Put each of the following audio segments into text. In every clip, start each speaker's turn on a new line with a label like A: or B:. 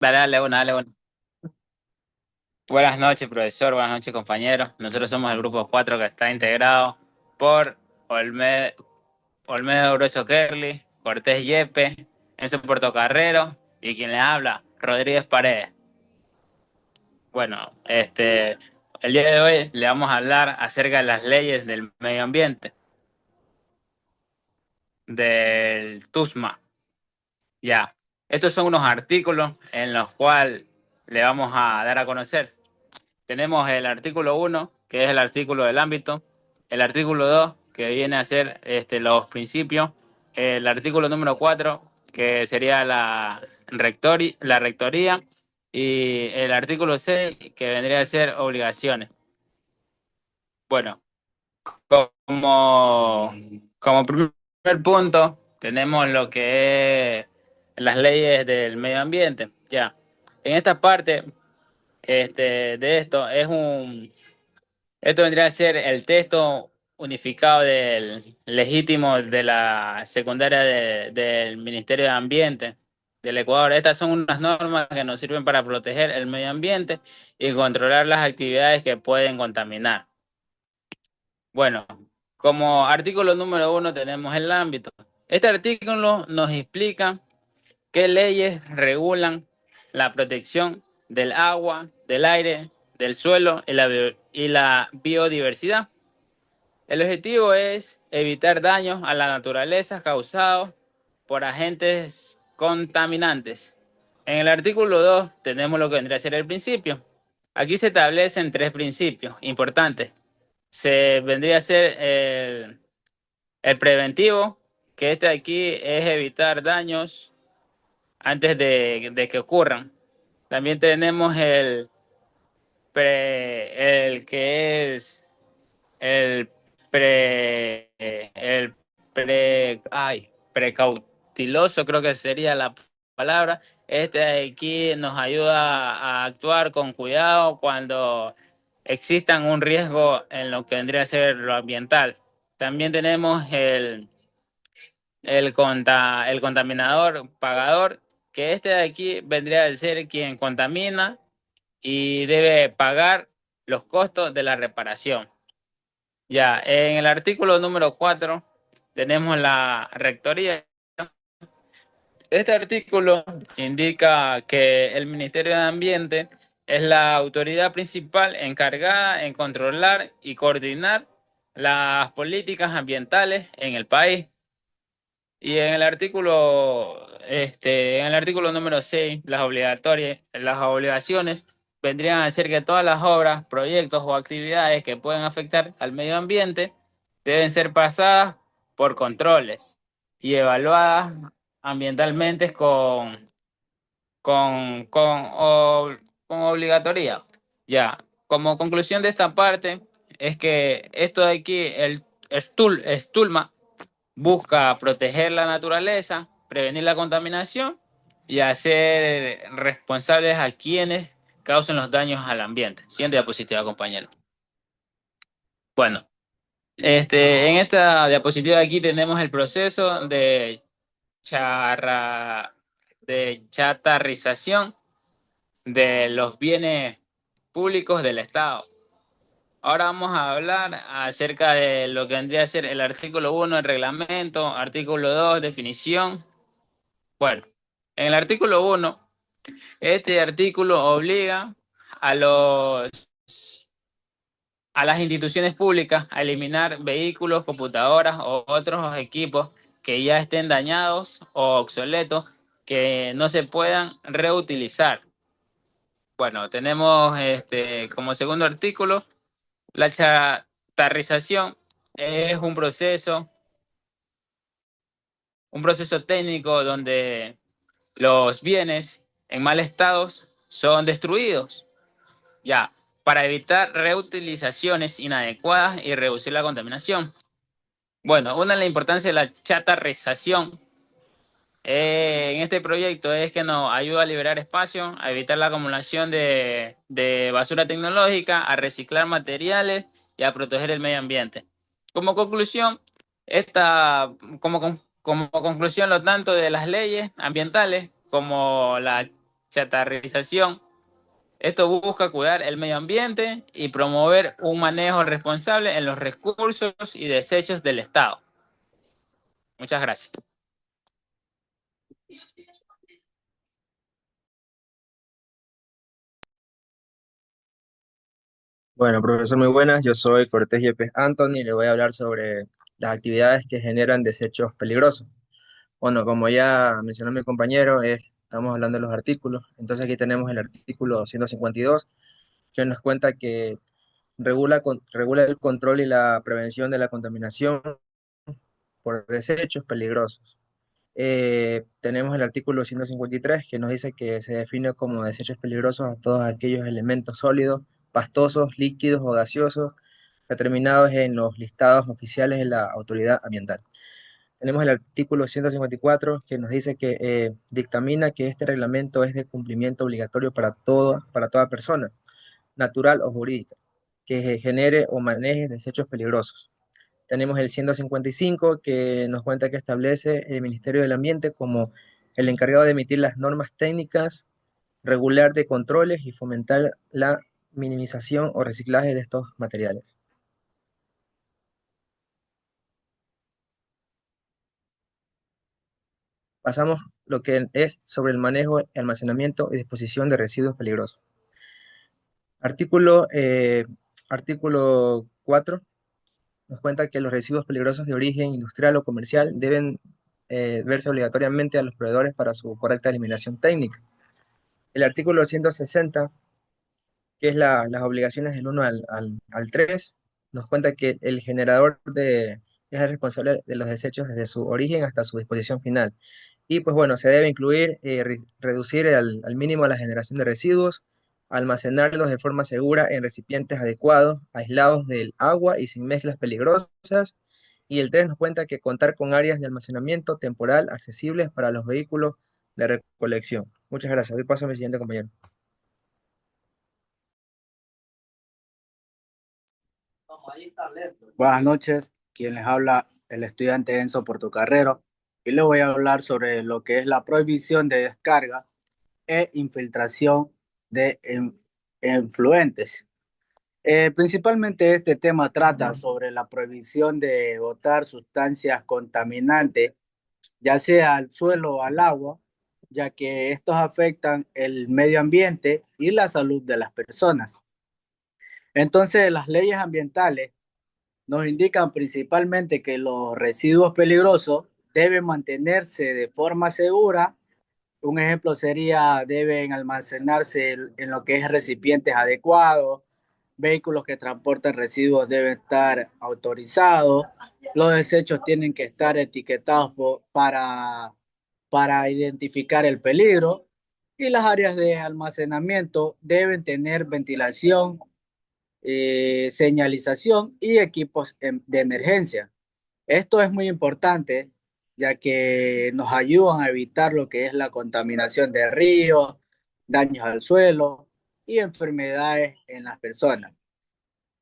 A: Dale, dale una, dale una. Buenas noches, profesor. Buenas noches, compañeros. Nosotros somos el grupo 4 que está integrado por Olmedo, Olmedo Grueso Kerly, Cortés Yepe, Enzo Portocarrero y quien le habla, Rodríguez Paredes. Bueno, el día de hoy le vamos a hablar acerca de las leyes del medio ambiente, del TUSMA. Ya, estos son unos artículos en los cuales le vamos a dar a conocer. Tenemos el artículo 1, que es el artículo del ámbito, el artículo 2, que viene a ser los principios, el artículo número 4, que sería la rectoría, y el artículo 6, que vendría a ser obligaciones. Bueno, como, como primer punto, tenemos lo que es las leyes del medio ambiente. Ya, en esta parte de esto es esto vendría a ser el texto unificado del legítimo de la secundaria del Ministerio de Ambiente del Ecuador. Estas son unas normas que nos sirven para proteger el medio ambiente y controlar las actividades que pueden contaminar. Bueno, como artículo número 1 tenemos el ámbito. Este artículo nos explica qué leyes regulan la protección del agua, del aire, del suelo y la biodiversidad. El objetivo es evitar daños a la naturaleza causados por agentes contaminantes. En el artículo 2 tenemos lo que vendría a ser el principio. Aquí se establecen tres principios importantes. Se vendría a ser el preventivo, que este aquí es evitar daños antes de que ocurran. También tenemos el que es el precauteloso, creo que sería la palabra. Este de aquí nos ayuda a actuar con cuidado cuando existan un riesgo en lo que vendría a ser lo ambiental. También tenemos el contaminador pagador, que este de aquí vendría a ser quien contamina y debe pagar los costos de la reparación. Ya, en el artículo número 4 tenemos la rectoría. Este artículo indica que el Ministerio de Ambiente es la autoridad principal encargada en controlar y coordinar las políticas ambientales en el país. Y en el artículo número 6, las obligaciones vendrían a ser que todas las obras, proyectos o actividades que pueden afectar al medio ambiente deben ser pasadas por controles y evaluadas ambientalmente con obligatoria. Ya, como conclusión de esta parte es que esto de aquí, Stulma, busca proteger la naturaleza, prevenir la contaminación y hacer responsables a quienes causen los daños al ambiente. Siguiente diapositiva, compañero. Bueno, en esta diapositiva aquí tenemos el proceso charra, de chatarrización de los bienes públicos del Estado. Ahora vamos a hablar acerca de lo que vendría a ser el artículo 1, el reglamento, artículo 2, definición. Bueno, en el artículo 1, este artículo obliga a a las instituciones públicas a eliminar vehículos, computadoras o otros equipos que ya estén dañados o obsoletos que no se puedan reutilizar. Bueno, tenemos como segundo artículo, la chatarrización es un proceso técnico donde los bienes en mal estado son destruidos, ya, para evitar reutilizaciones inadecuadas y reducir la contaminación. Bueno, una de las importancias de la chatarrización en este proyecto es que nos ayuda a liberar espacio, a evitar la acumulación de basura tecnológica, a reciclar materiales y a proteger el medio ambiente. Como conclusión, como conclusión, lo tanto de las leyes ambientales como la chatarrización. Esto busca cuidar el medio ambiente y promover un manejo responsable en los recursos y desechos del Estado. Muchas gracias.
B: Bueno, profesor, muy buenas. Yo soy Cortés Yepes Anthony y le voy a hablar sobre las actividades que generan desechos peligrosos. Bueno, como ya mencionó mi compañero, estamos hablando de los artículos. Entonces aquí tenemos el artículo 152, que nos cuenta que regula el control y la prevención de la contaminación por desechos peligrosos. Tenemos el artículo 153 que nos dice que se define como desechos peligrosos a todos aquellos elementos sólidos, pastosos, líquidos o gaseosos determinados en los listados oficiales de la autoridad ambiental. Tenemos el artículo 154 que nos dice que dictamina que este reglamento es de cumplimiento obligatorio para toda persona, natural o jurídica, que genere o maneje desechos peligrosos. Tenemos el 155 que nos cuenta que establece el Ministerio del Ambiente como el encargado de emitir las normas técnicas, regular de controles y fomentar la minimización o reciclaje de estos materiales. Pasamos lo que es sobre el manejo, almacenamiento y disposición de residuos peligrosos. Artículo, artículo 4 nos cuenta que los residuos peligrosos de origen industrial o comercial deben verse obligatoriamente a los proveedores para su correcta eliminación técnica. El artículo 160, que es las obligaciones del 1 al 3, nos cuenta que el generador es el responsable de los desechos desde su origen hasta su disposición final. Y pues bueno, se debe incluir, reducir al mínimo la generación de residuos, almacenarlos de forma segura en recipientes adecuados, aislados del agua y sin mezclas peligrosas. Y el 3 nos cuenta que contar con áreas de almacenamiento temporal accesibles para los vehículos de recolección. Muchas gracias. Doy paso a mi siguiente compañero.
C: Buenas noches, quien les habla el estudiante Enzo Portocarrero y le voy a hablar sobre lo que es la prohibición de descarga e infiltración de influentes. Principalmente este tema trata sobre la prohibición de botar sustancias contaminantes, ya sea al suelo o al agua, ya que estos afectan el medio ambiente y la salud de las personas. Entonces, las leyes ambientales nos indican principalmente que los residuos peligrosos deben mantenerse de forma segura. Un ejemplo sería, deben almacenarse en lo que es recipientes adecuados, vehículos que transportan residuos deben estar autorizados, los desechos tienen que estar etiquetados para identificar el peligro y las áreas de almacenamiento deben tener ventilación, señalización y equipos de emergencia. Esto es muy importante ya que nos ayudan a evitar lo que es la contaminación de ríos, daños al suelo y enfermedades en las personas.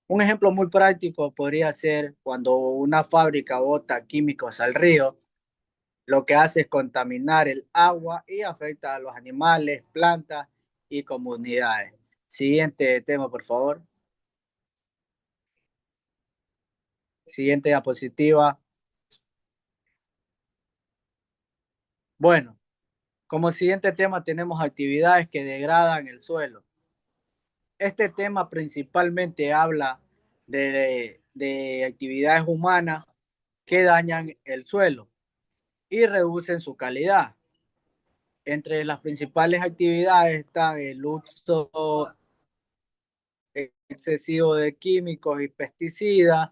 C: Un ejemplo muy práctico podría ser cuando una fábrica bota químicos al río, lo que hace es contaminar el agua y afecta a los animales, plantas y comunidades. Siguiente tema, por favor. Siguiente diapositiva. Bueno, como siguiente tema tenemos actividades que degradan el suelo. Este tema principalmente habla de actividades humanas que dañan el suelo y reducen su calidad. Entre las principales actividades están el uso excesivo de químicos y pesticidas,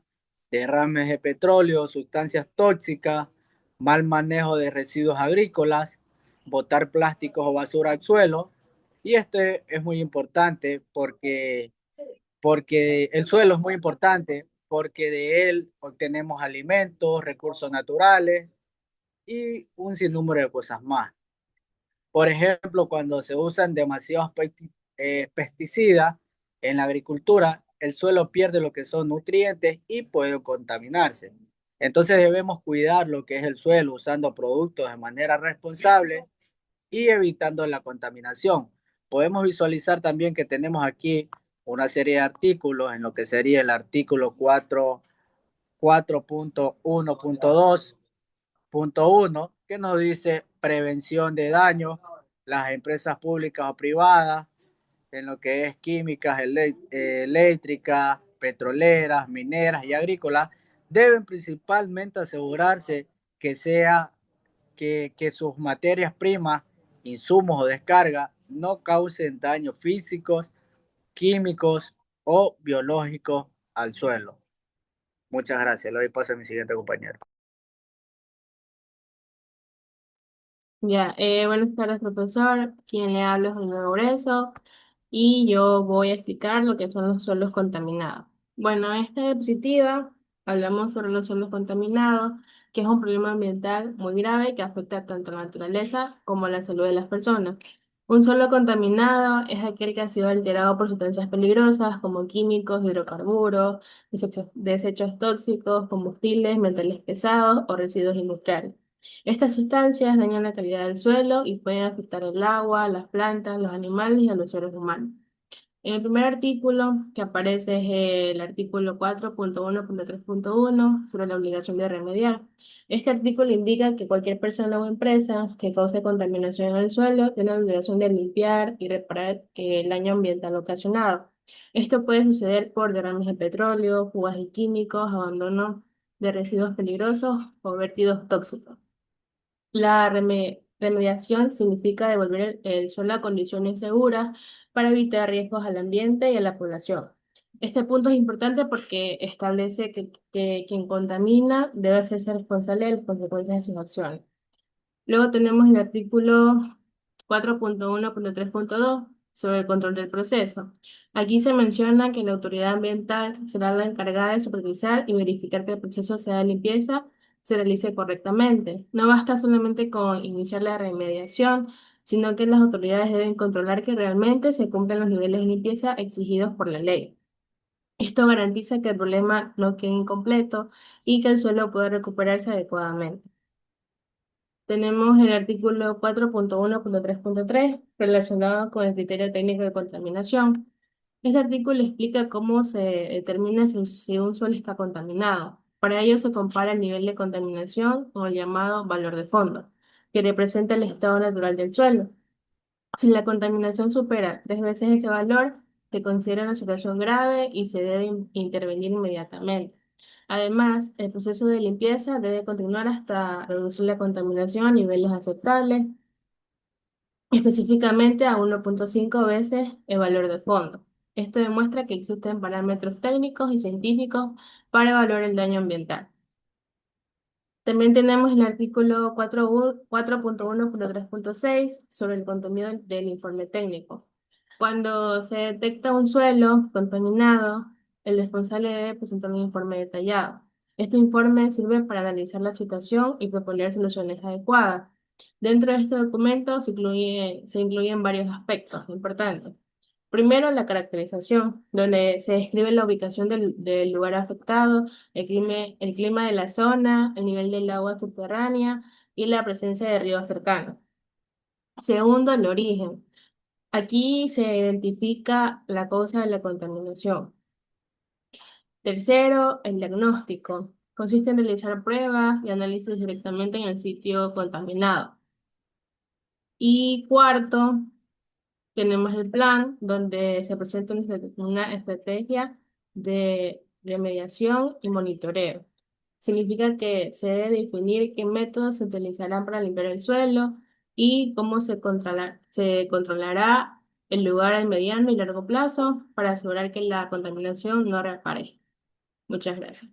C: derrames de petróleo, sustancias tóxicas, mal manejo de residuos agrícolas, botar plásticos o basura al suelo. Y este es muy importante porque el suelo es muy importante porque de él obtenemos alimentos, recursos naturales y un sinnúmero de cosas más. Por ejemplo, cuando se usan demasiados pesticidas en la agricultura, el suelo pierde lo que son nutrientes y puede contaminarse. Entonces debemos cuidar lo que es el suelo usando productos de manera responsable y evitando la contaminación. Podemos visualizar también que tenemos aquí una serie de artículos en lo que sería el artículo 4.1.2.1, que nos dice prevención de daños. Las empresas públicas o privadas, en lo que es químicas, eléctricas, petroleras, mineras y agrícolas, deben principalmente asegurarse que que sus materias primas, insumos o descargas no causen daños físicos, químicos o biológicos al suelo. Muchas gracias. Le doy paso a mi siguiente compañero.
D: Ya, buenas tardes, profesor. Quien le habla es Julián Grueso y yo voy a explicar lo que son los suelos contaminados. Bueno, en esta diapositiva hablamos sobre los suelos contaminados, que es un problema ambiental muy grave que afecta tanto a la naturaleza como a la salud de las personas. Un suelo contaminado es aquel que ha sido alterado por sustancias peligrosas como químicos, hidrocarburos, desechos tóxicos, combustibles, metales pesados o residuos industriales. Estas sustancias dañan la calidad del suelo y pueden afectar el agua, las plantas, los animales y a los seres humanos. En el primer artículo que aparece es el artículo 4.1.3.1 sobre la obligación de remediar. Este artículo indica que cualquier persona o empresa que cause contaminación en el suelo tiene la obligación de limpiar y reparar el daño ambiental ocasionado. Esto puede suceder por derrames de petróleo, fugas de químicos, abandono de residuos peligrosos o vertidos tóxicos. La remediación significa devolver el suelo a condiciones seguras para evitar riesgos al ambiente y a la población. Este punto es importante porque establece que quien contamina debe hacerse responsable de las consecuencias de sus acciones. Luego tenemos el artículo 4.1.3.2 sobre el control del proceso. Aquí se menciona que la autoridad ambiental será la encargada de supervisar y verificar que el proceso sea de limpieza se realice correctamente. No basta solamente con iniciar la remediación, sino que las autoridades deben controlar que realmente se cumplan los niveles de limpieza exigidos por la ley. Esto garantiza que el problema no quede incompleto y que el suelo pueda recuperarse adecuadamente. Tenemos el artículo 4.1.3.3 relacionado con el criterio técnico de contaminación. Este artículo explica cómo se determina si un suelo está contaminado. Para ello se compara el nivel de contaminación con el llamado valor de fondo, que representa el estado natural del suelo. Si la contaminación supera 3 veces ese valor, se considera una situación grave y se debe intervenir inmediatamente. Además, el proceso de limpieza debe continuar hasta reducir la contaminación a niveles aceptables, específicamente a 1.5 veces el valor de fondo. Esto demuestra que existen parámetros técnicos y científicos para evaluar el daño ambiental. También tenemos el artículo 4.1.3.6 sobre el contenido del informe técnico. Cuando se detecta un suelo contaminado, el responsable debe presentar un informe detallado. Este informe sirve para analizar la situación y proponer soluciones adecuadas. Dentro de este documento se incluyen varios aspectos importantes. Primero, la caracterización, donde se describe la ubicación del lugar afectado, el clima de la zona, el nivel del agua subterránea y la presencia de ríos cercanos. Segundo, el origen. Aquí se identifica la causa de la contaminación. Tercero, el diagnóstico. Consiste en realizar pruebas y análisis directamente en el sitio contaminado. Y cuarto, tenemos el plan donde se presenta una estrategia de mediación y monitoreo. Significa que se debe definir qué métodos se utilizarán para limpiar el suelo y cómo se controlará el lugar a mediano y largo plazo para asegurar que la contaminación no reaparezca. Muchas gracias.